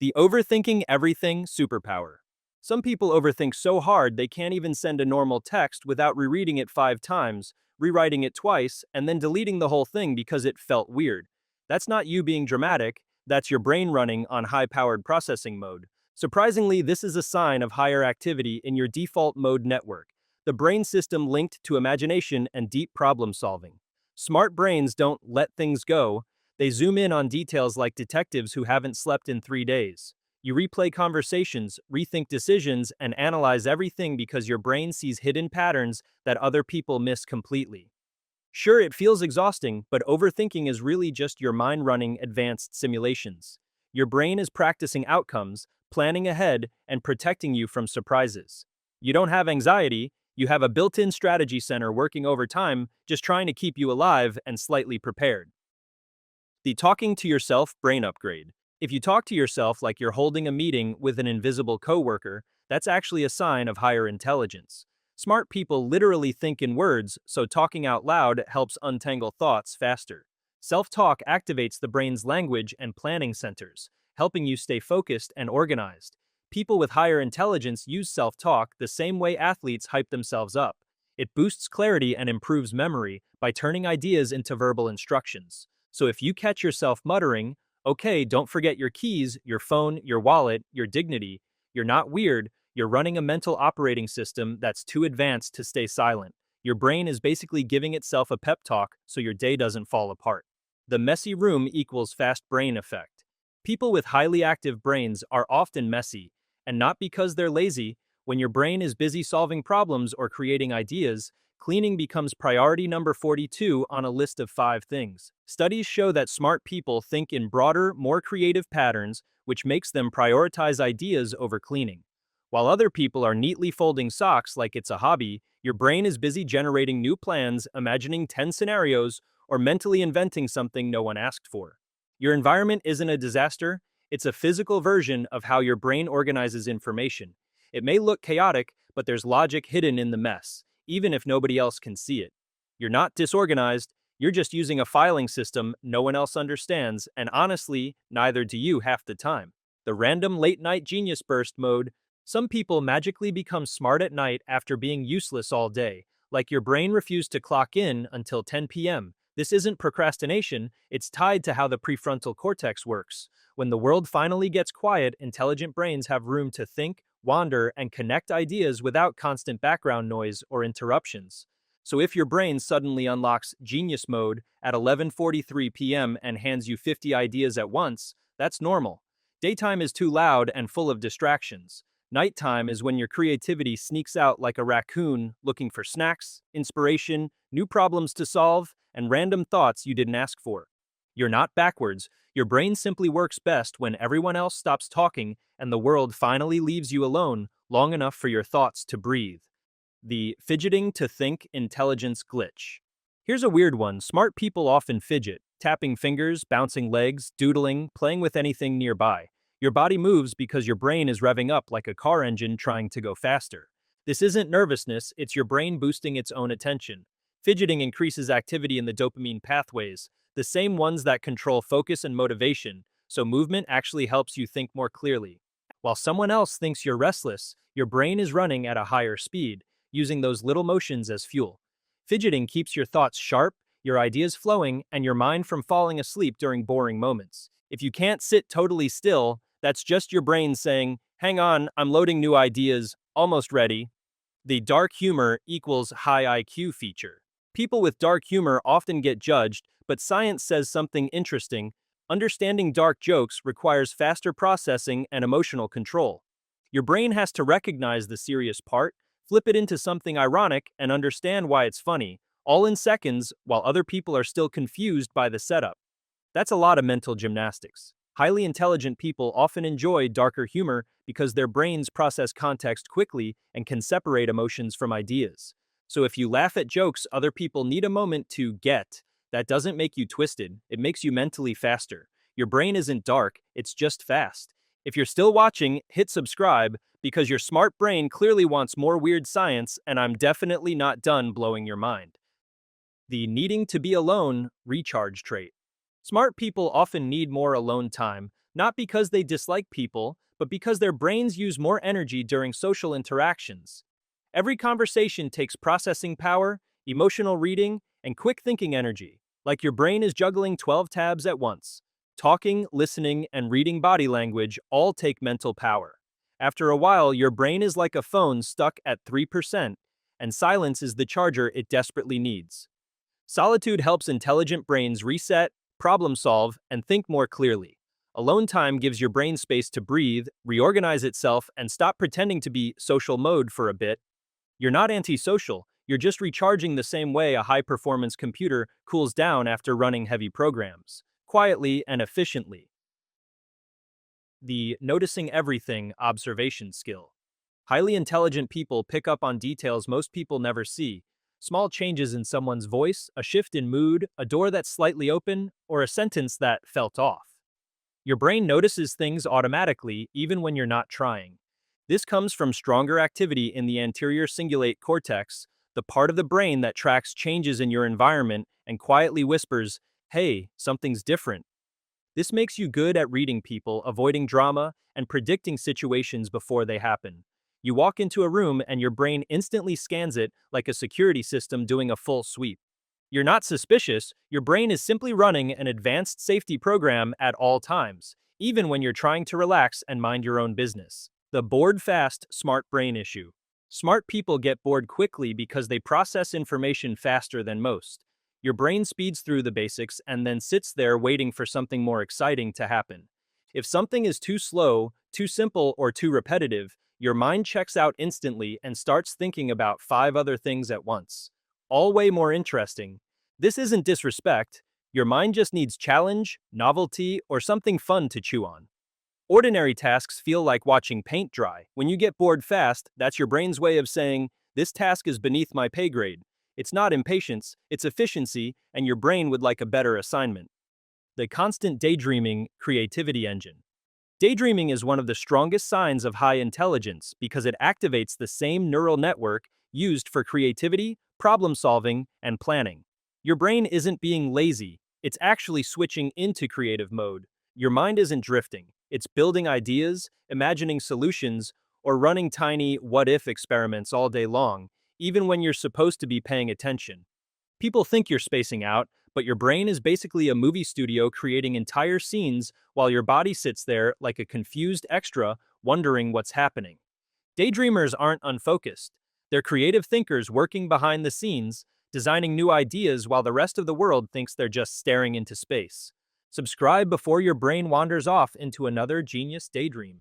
The overthinking everything superpower. Some people overthink so hard they can't even send a normal text without rereading it 5 times, rewriting it twice, and then deleting the whole thing because it felt weird. That's not you being dramatic, that's your brain running on high-powered processing mode. Surprisingly, this is a sign of higher activity in your default mode network, the brain system linked to imagination and deep problem solving. Smart brains don't let things go, they zoom in on details like detectives who haven't slept in 3 days. You replay conversations, rethink decisions, and analyze everything because your brain sees hidden patterns that other people miss completely. Sure, it feels exhausting, but overthinking is really just your mind running advanced simulations. Your brain is practicing outcomes, planning ahead, and protecting you from surprises. You don't have anxiety, you have a built in strategy center working overtime, just trying to keep you alive and slightly prepared. The talking to yourself brain upgrade. If you talk to yourself like you're holding a meeting with an invisible coworker, that's actually a sign of higher intelligence. Smart people literally think in words, so talking out loud helps untangle thoughts faster. Self-talk activates the brain's language and planning centers, helping you stay focused and organized. People with higher intelligence use self-talk the same way athletes hype themselves up. It boosts clarity and improves memory by turning ideas into verbal instructions. So if you catch yourself muttering, okay, don't forget your keys, your phone, your wallet, your dignity, you're not weird, you're running a mental operating system that's too advanced to stay silent. Your brain is basically giving itself a pep talk so your day doesn't fall apart. The messy room equals fast brain effect. People with highly active brains are often messy, and not because they're lazy. When your brain is busy solving problems or creating ideas, cleaning becomes priority number 42 on a list of 5 things. Studies show that smart people think in broader, more creative patterns, which makes them prioritize ideas over cleaning. While other people are neatly folding socks like it's a hobby, your brain is busy generating new plans, imagining 10 scenarios, or mentally inventing something no one asked for. Your environment isn't a disaster, it's a physical version of how your brain organizes information. It may look chaotic, but there's logic hidden in the mess, even if nobody else can see it. You're not disorganized, you're just using a filing system no one else understands, and honestly, neither do you half the time. The random late night genius burst mode. Some people magically become smart at night after being useless all day, like your brain refused to clock in until 10 p.m. This isn't procrastination, it's tied to how the prefrontal cortex works. When the world finally gets quiet, intelligent brains have room to think, wander, and connect ideas without constant background noise or interruptions. So if your brain suddenly unlocks genius mode at 11:43 p.m. and hands you 50 ideas at once, that's normal. Daytime is too loud and full of distractions. Nighttime is when your creativity sneaks out like a raccoon looking for snacks, inspiration, new problems to solve, and random thoughts you didn't ask for. You're not backwards, your brain simply works best when everyone else stops talking and the world finally leaves you alone long enough for your thoughts to breathe. The fidgeting to think intelligence glitch. Here's a weird one. Smart people often fidget, tapping fingers, bouncing legs, doodling, playing with anything nearby. Your body moves because your brain is revving up like a car engine trying to go faster. This isn't nervousness, it's your brain boosting its own attention. Fidgeting increases activity in the dopamine pathways, the same ones that control focus and motivation, so movement actually helps you think more clearly. While someone else thinks you're restless, your brain is running at a higher speed, using those little motions as fuel. Fidgeting keeps your thoughts sharp, your ideas flowing, and your mind from falling asleep during boring moments. If you can't sit totally still, that's just your brain saying, hang on, I'm loading new ideas, almost ready. The dark humor equals high IQ feature. People with dark humor often get judged, but science says something interesting. Understanding dark jokes requires faster processing and emotional control. Your brain has to recognize the serious part, flip it into something ironic, and understand why it's funny, all in seconds while other people are still confused by the setup. That's a lot of mental gymnastics. Highly intelligent people often enjoy darker humor because their brains process context quickly and can separate emotions from ideas. So if you laugh at jokes other people need a moment to get, that doesn't make you twisted, it makes you mentally faster. Your brain isn't dark, it's just fast. If you're still watching, hit subscribe because your smart brain clearly wants more weird science, and I'm definitely not done blowing your mind. The needing to be alone recharge trait. Smart people often need more alone time, not because they dislike people, but because their brains use more energy during social interactions. Every conversation takes processing power, emotional reading, and quick thinking energy, like your brain is juggling 12 tabs at once. Talking, listening, and reading body language all take mental power. After a while, your brain is like a phone stuck at 3%, and silence is the charger it desperately needs. Solitude helps intelligent brains reset, problem solve, and think more clearly. Alone time gives your brain space to breathe, reorganize itself, and stop pretending to be social mode for a bit. You're not antisocial, you're just recharging the same way a high performance computer cools down after running heavy programs, quietly and efficiently. The noticing everything observation skill. Highly intelligent people pick up on details most people never see. Small changes in someone's voice, a shift in mood, a door that's slightly open, or a sentence that felt off. Your brain notices things automatically, even when you're not trying. This comes from stronger activity in the anterior cingulate cortex, the part of the brain that tracks changes in your environment and quietly whispers, "Hey, something's different." This makes you good at reading people, avoiding drama, and predicting situations before they happen. You walk into a room and your brain instantly scans it like a security system doing a full sweep. You're not suspicious, your brain is simply running an advanced safety program at all times, even when you're trying to relax and mind your own business. The bored fast, smart brain issue. Smart people get bored quickly because they process information faster than most. Your brain speeds through the basics and then sits there waiting for something more exciting to happen. If something is too slow, too simple, or too repetitive, your mind checks out instantly and starts thinking about 5 other things at once, all way more interesting. This isn't disrespect, your mind just needs challenge, novelty, or something fun to chew on. Ordinary tasks feel like watching paint dry. When you get bored fast, that's your brain's way of saying, "This task is beneath my pay grade." It's not impatience, it's efficiency, and your brain would like a better assignment. The constant daydreaming creativity engine. Daydreaming is one of the strongest signs of high intelligence because it activates the same neural network used for creativity, problem solving, and planning. Your brain isn't being lazy, it's actually switching into creative mode. Your mind isn't drifting, it's building ideas, imagining solutions, or running tiny what if experiments all day long, even when you're supposed to be paying attention. People think you're spacing out, but your brain is basically a movie studio creating entire scenes while your body sits there like a confused extra wondering what's happening. Daydreamers aren't unfocused. They're creative thinkers working behind the scenes, designing new ideas while the rest of the world thinks they're just staring into space. Subscribe before your brain wanders off into another genius daydream.